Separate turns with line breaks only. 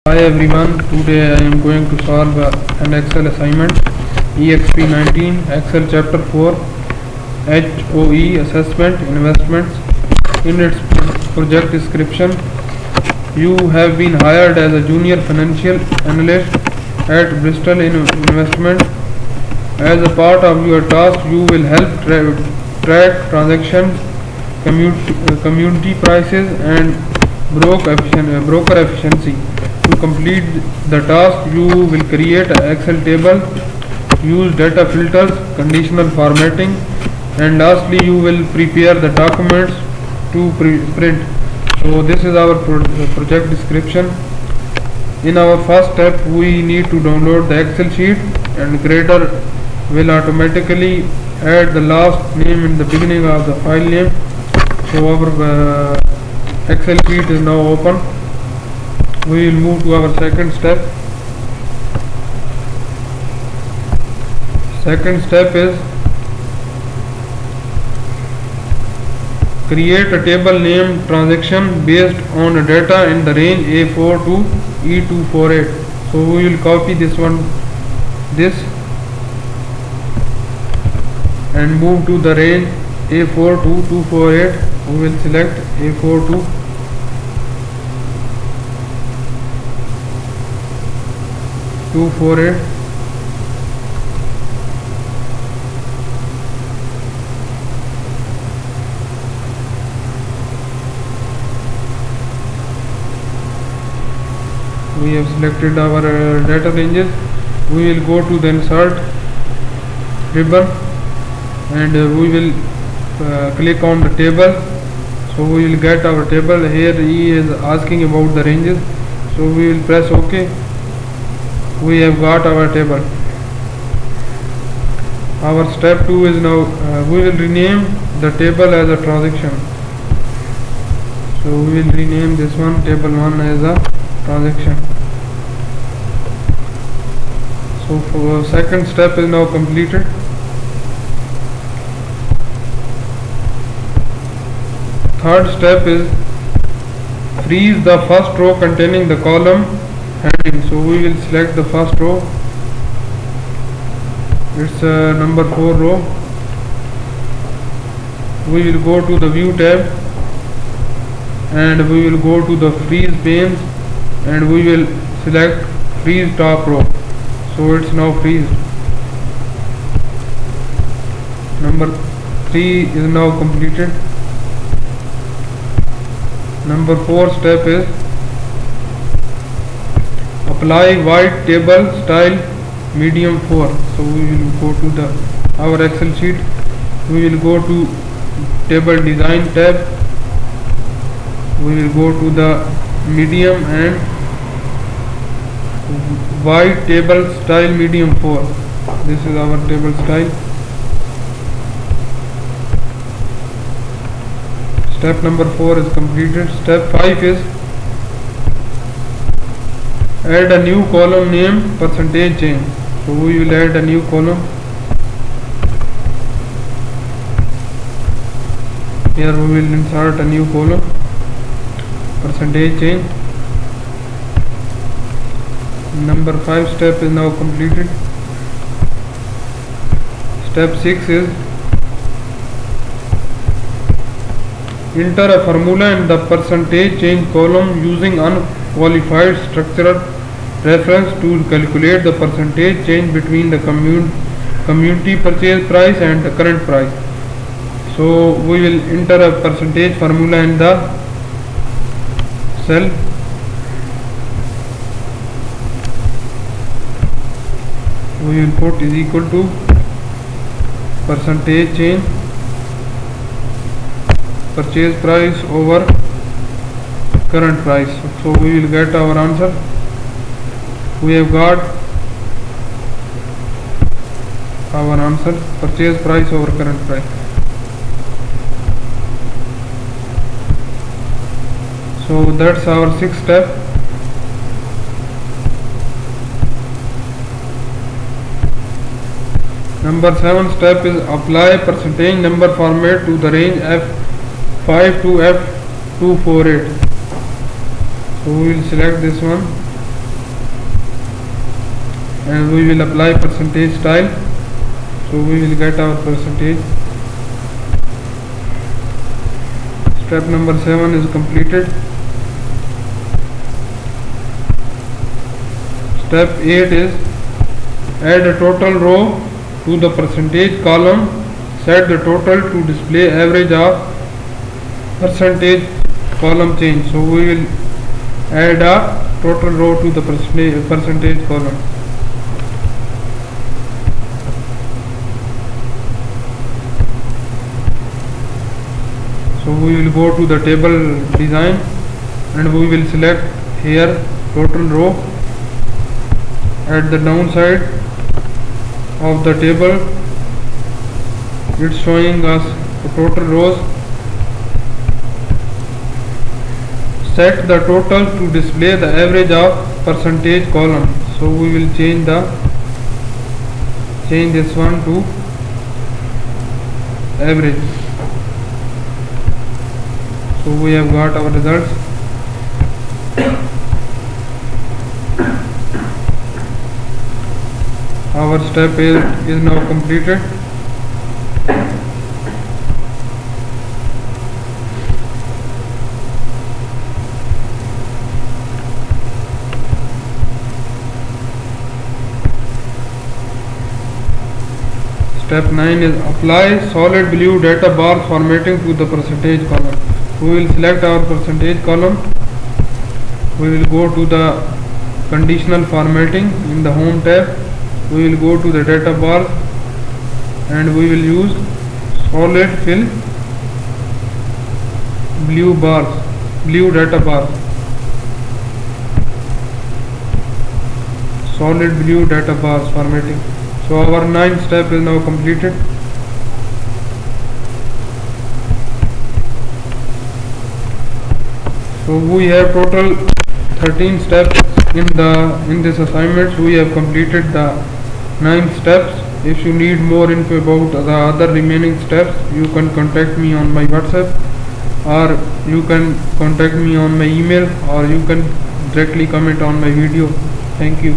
Hi everyone, today I am going to solve an Excel assignment EXP19 Excel chapter 4 HOE assessment investments. In its project description, you have been hired as a junior financial analyst at Bristol Investment. As a part of your task, you will help track transactions, community prices and broker efficiency. To complete the task, you will create an Excel table, use data filters, conditional formatting, and lastly you will prepare the documents to print. So this is our project description. In our first step, we need to download the Excel sheet, and Grader will automatically add the last name in the beginning of the file name. So our Excel sheet is now open. We will move to our second step. Second step is create a table named transaction based on data in the range A4 to E248. So we will copy this and move to the range A4 to 248. We will select A4 to 248. We have selected our data ranges. We will go to the insert ribbon and we will click on the table. So we will get our table. Here he is asking about the ranges, so we will press OK. We have got our table. Our step 2 is now we will rename the table as a transaction. So we will rename this one table 1 as a transaction. So for second step is now completed. Third step is freeze the first row containing the column heading. So we will select the first row. It's number 4 row. We will go to the view tab and we will go to the freeze panes and we will select freeze top row. So it's now freezed. Number 3 is now completed. Number 4 step is apply white table style medium 4. So we will go to our Excel sheet. We will go to table design tab. We will go to the medium and white table style medium 4. This is our table style. Step number 4 is completed. Step 5 is add a new column name percentage change. So we will add a new column. Here we will insert a new column percentage change. Number 5 step is now completed. Step 6 is enter a formula in the percentage change column using unqualified structural reference to calculate the percentage change between the community purchase price and the current price. So we will enter a percentage formula in the cell. We will put is equal to percentage change purchase price over current price. So we will get our answer. We have got our answer, purchase price over current price. So that's our 6th step. Number 7 step is apply percentage number format to the range F5 to F248. So we will select this one and we will apply percentage style. So we will get our percentage. Step number 7 is completed. Step 8 is add a total row to the percentage column. Set the total to display average of percentage column change. So we will add a total row to the percentage column. So we will go to the table design and we will select here total row. At the downside of the table it's showing us the total rows. Set the total to display the average of percentage column. So we will change this one to average. So we have got our results. Our step is now completed. Step 9 is apply solid blue data bar formatting to the percentage column. We will select our percentage column. We will go to the conditional formatting in the home tab. We will go to the data bar and we will use solid fill blue data bar. Solid blue data bars formatting. So our 9th step is now completed. So we have total 13 steps in this assignment. We have completed the 9 steps. If you need more info about the other remaining steps, you can contact me on my WhatsApp, or you can contact me on my email, or you can directly comment on my video. Thank you.